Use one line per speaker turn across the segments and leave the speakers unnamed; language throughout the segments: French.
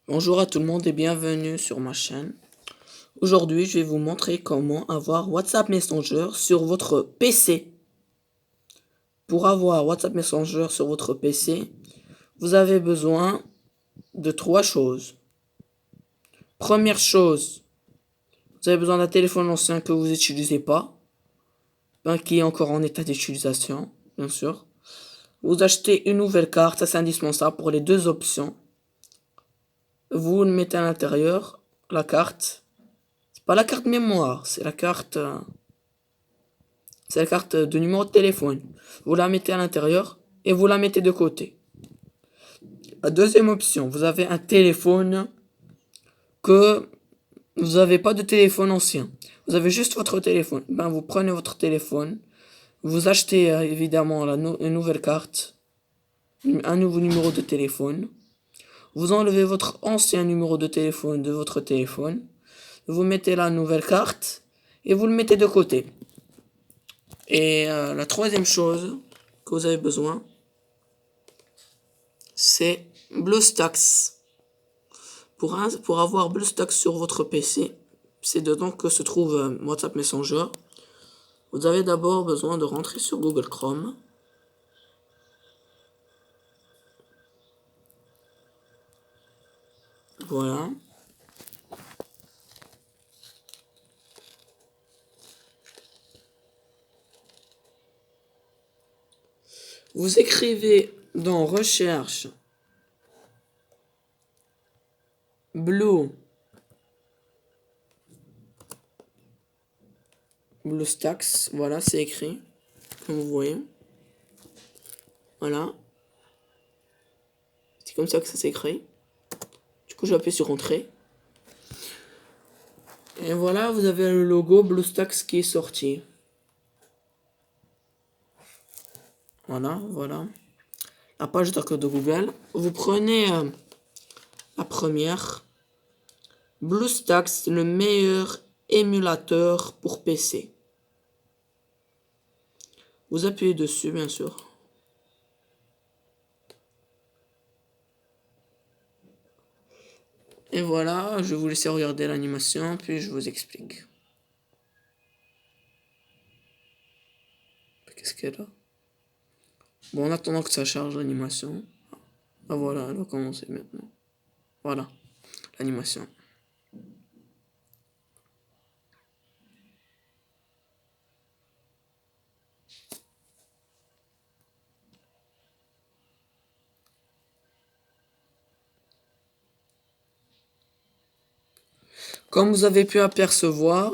Bonjour à tout le monde et bienvenue sur ma chaîne. Aujourd'hui, je vais vous montrer comment avoir WhatsApp Messenger sur votre PC. Pour avoir WhatsApp Messenger sur votre PC, vous avez besoin de trois choses. Première chose, vous avez besoin d'un téléphone ancien que vous n'utilisez pas, qui est encore en état d'utilisation, bien sûr. Vous achetez une nouvelle carte, ça c'est indispensable pour les deux options. Vous le mettez à l'intérieur, la carte. C'est pas la carte mémoire, c'est la carte de numéro de téléphone. Vous la mettez à l'intérieur et vous la mettez de côté. La deuxième option, vous avez un téléphone que vous n'avez pas de téléphone ancien. Vous avez juste votre téléphone. Vous prenez votre téléphone, vous achetez évidemment une nouvelle carte, un nouveau numéro de téléphone. Vous enlevez votre ancien numéro de téléphone de votre téléphone. Vous mettez la nouvelle carte et vous le mettez de côté. Et la troisième chose que vous avez besoin, c'est BlueStacks. Pour avoir BlueStacks sur votre PC, c'est dedans que se trouve WhatsApp Messenger. Vous avez d'abord besoin de rentrer sur Google Chrome. Voilà. Vous écrivez dans Recherche BlueStacks. Voilà, c'est écrit, comme vous voyez. Voilà. C'est comme ça que ça s'écrit. Du coup, j'appuie sur Entrée. Et voilà, vous avez le logo BlueStacks qui est sorti. Voilà. La page d'accueil de Google. Vous prenez la première. BlueStacks, le meilleur émulateur pour PC. Vous appuyez dessus, bien sûr. Et voilà, je vais vous laisser regarder l'animation, puis je vous explique. Qu'est-ce qu'elle a? Bon, en attendant que ça charge l'animation. Ah voilà, elle va commencer maintenant. Voilà, l'animation. Comme vous avez pu apercevoir,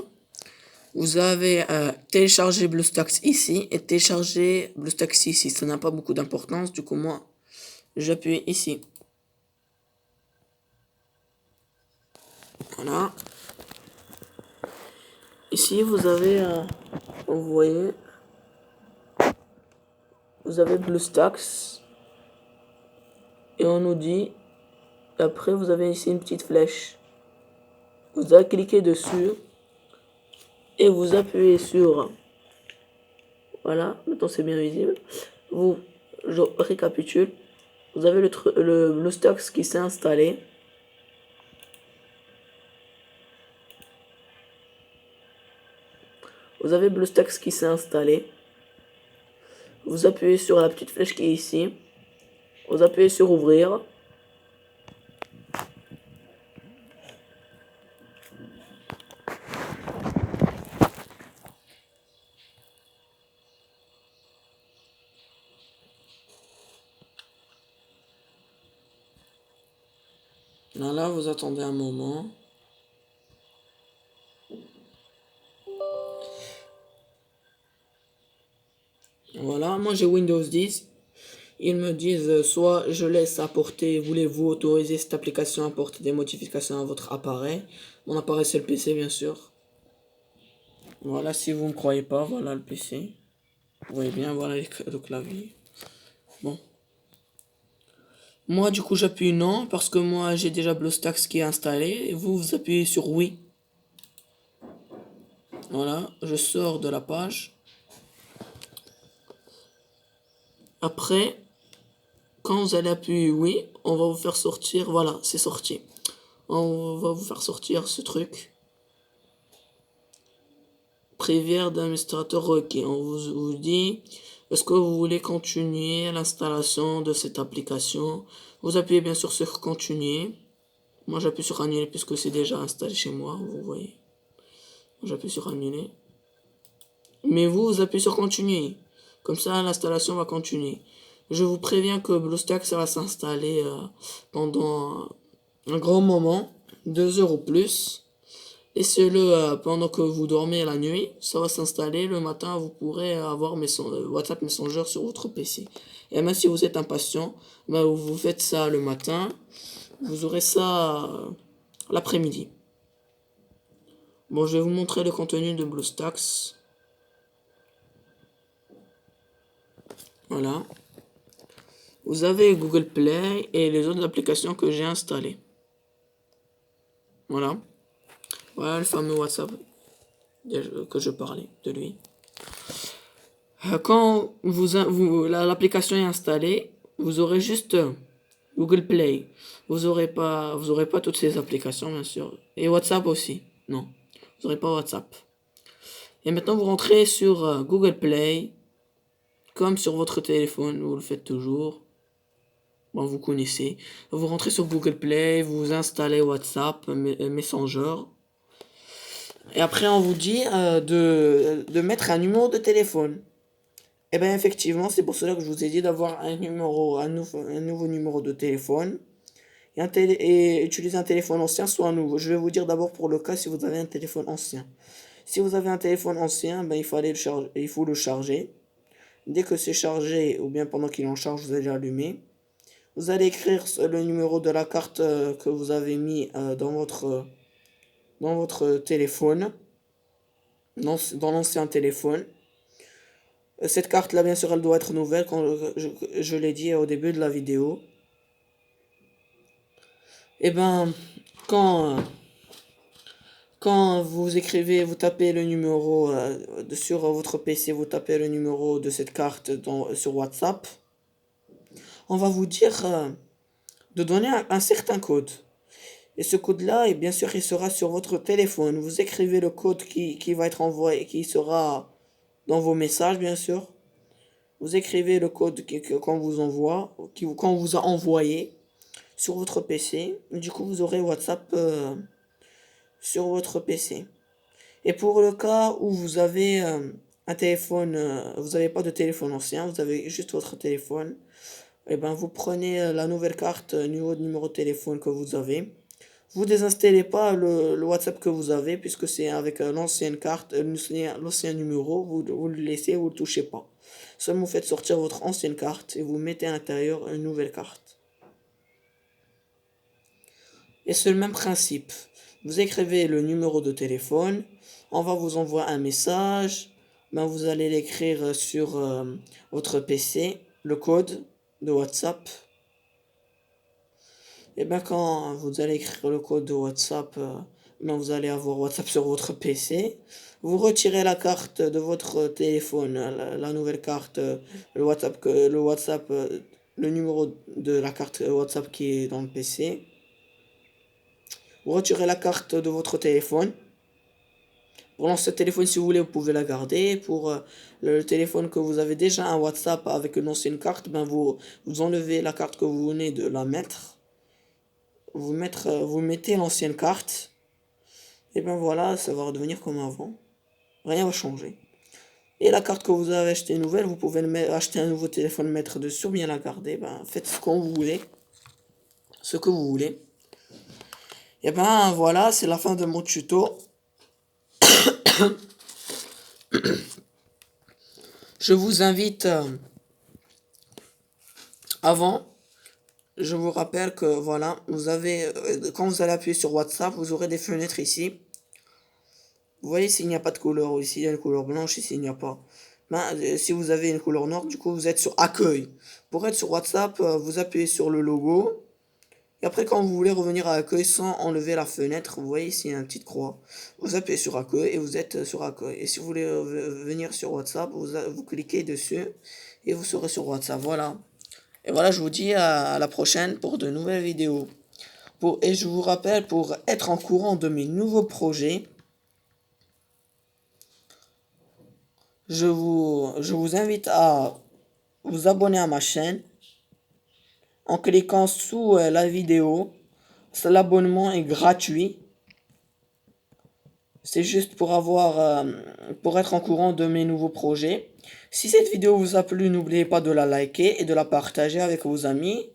vous avez téléchargé BlueStacks ici et téléchargé BlueStacks ici. Ça n'a pas beaucoup d'importance, du coup moi, j'appuie ici. Voilà. Ici, vous avez, vous voyez, vous avez BlueStacks. Et on nous dit, après vous avez ici une petite flèche. Vous allez cliquer dessus et vous appuyez sur, voilà, maintenant c'est bien visible. Je récapitule. Vous avez le BlueStacks qui s'est installé. Vous avez BlueStacks qui s'est installé. Vous appuyez sur la petite flèche qui est ici. Vous appuyez sur ouvrir. Là, vous attendez un moment. Voilà, moi j'ai Windows 10. Ils me disent soit je laisse apporter, voulez-vous autoriser cette application à apporter des modifications à votre appareil. Mon appareil c'est le PC bien sûr. Voilà, si vous ne me croyez pas, voilà le PC. Vous voyez bien, voilà le clavier. Bon. Moi du coup j'appuie non parce que moi j'ai déjà BlueStacks qui est installé. Et vous appuyez sur oui. Voilà, je sors de la page. Après, quand vous allez appuyer oui, on va vous faire sortir. Voilà, c'est sorti. On va vous faire sortir ce truc. Prévière d'administrateur requis. On vous dit, est-ce que vous voulez continuer l'installation de cette application? Vous appuyez bien sûr sur continuer. Moi j'appuie sur annuler puisque c'est déjà installé chez moi, vous voyez. J'appuie sur annuler. Mais vous appuyez sur continuer. Comme ça l'installation va continuer. Je vous préviens que BlueStacks ça va s'installer pendant un grand moment, 2 heures ou plus. Laissez-le pendant que vous dormez la nuit, ça va s'installer. Le matin, vous pourrez avoir WhatsApp Messenger sur votre PC. Et même si vous êtes impatient, vous faites ça le matin, vous aurez ça l'après-midi. Bon, je vais vous montrer le contenu de BlueStacks. Voilà. Vous avez Google Play et les autres applications que j'ai installées. Voilà. Voilà le fameux WhatsApp que je parlais de lui. Quand l'application est installée, vous aurez juste Google Play. Vous aurez pas toutes ces applications bien sûr. Et WhatsApp aussi. Non, vous n'aurez pas WhatsApp. Et maintenant vous rentrez sur Google Play, comme sur votre téléphone, vous le faites toujours. Bon, vous connaissez. Vous rentrez sur Google Play, vous installez WhatsApp, Messenger. Et après on vous dit de mettre un numéro de téléphone. Et bien effectivement, c'est pour cela que je vous ai dit d'avoir un nouveau numéro de téléphone et utiliser un téléphone ancien soit un nouveau. Je vais vous dire d'abord pour le cas si vous avez un téléphone ancien. Si vous avez un téléphone ancien, ben il faut le charger. Dès que c'est chargé ou bien pendant qu'il est en charge, vous allez allumer. Vous allez écrire le numéro de la carte que vous avez mis dans votre téléphone, dans l'ancien téléphone. Cette carte là bien sûr elle doit être nouvelle, quand je l'ai dit au début de la vidéo. Et ben quand vous écrivez, vous tapez le numéro sur votre PC, vous tapez le numéro de cette carte sur WhatsApp, on va vous dire de donner un certain code. Et ce code là, et bien sûr il sera sur votre téléphone. Vous écrivez le code qui va être envoyé, qui sera dans vos messages bien sûr. Vous écrivez le code qu'on vous envoie, qu'on vous a envoyé sur votre PC. Du coup, vous aurez WhatsApp sur votre PC. Et pour le cas où vous avez un téléphone, vous n'avez pas de téléphone ancien, vous avez juste votre téléphone, et ben vous prenez la nouvelle carte, numéro de téléphone que vous avez. Vous désinstallez pas le WhatsApp que vous avez puisque c'est avec l'ancienne carte, l'ancien numéro, vous le laissez, vous le touchez pas. Seulement vous faites sortir votre ancienne carte et vous mettez à l'intérieur une nouvelle carte. Et c'est le même principe. Vous écrivez le numéro de téléphone, on va vous envoyer un message, ben vous allez l'écrire sur votre PC, le code de WhatsApp. Et bien quand vous allez écrire le code de WhatsApp, vous allez avoir WhatsApp sur votre PC. Vous retirez la carte de votre téléphone, la nouvelle carte, le numéro de la carte WhatsApp qui est dans le PC. Vous retirez la carte de votre téléphone. Pour l'ancien téléphone, si vous voulez, vous pouvez la garder. Pour le téléphone que vous avez déjà un WhatsApp avec une ancienne carte, vous enlevez la carte que vous venez de la mettre. Vous mettez l'ancienne carte. Et ben voilà, ça va redevenir comme avant. Rien va changer. Et la carte que vous avez achetée nouvelle, vous pouvez acheter un nouveau téléphone, mettre dessus, ou bien la garder. Faites ce que vous voulez. Ce que vous voulez. Et ben voilà, c'est la fin de mon tuto. Je vous invite avant, je vous rappelle que voilà, vous avez quand vous allez appuyer sur WhatsApp, vous aurez des fenêtres ici. Vous voyez s'il n'y a pas de couleur, ici il y a une couleur blanche, ici il n'y a pas. Si vous avez une couleur noire, du coup vous êtes sur accueil. Pour être sur WhatsApp, vous appuyez sur le logo. Et après quand vous voulez revenir à accueil sans enlever la fenêtre, vous voyez ici il y a une petite croix. Vous appuyez sur accueil et vous êtes sur accueil. Et si vous voulez venir sur WhatsApp, vous cliquez dessus et vous serez sur WhatsApp. Voilà. Et voilà, je vous dis à la prochaine pour de nouvelles vidéos. Et je vous rappelle, pour être en courant de mes nouveaux projets, je vous invite à vous abonner à ma chaîne en cliquant sous la vidéo. L'abonnement est gratuit. C'est juste pour être en courant de mes nouveaux projets. Si cette vidéo vous a plu, n'oubliez pas de la liker et de la partager avec vos amis.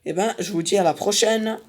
Et ben, je vous dis à la prochaine.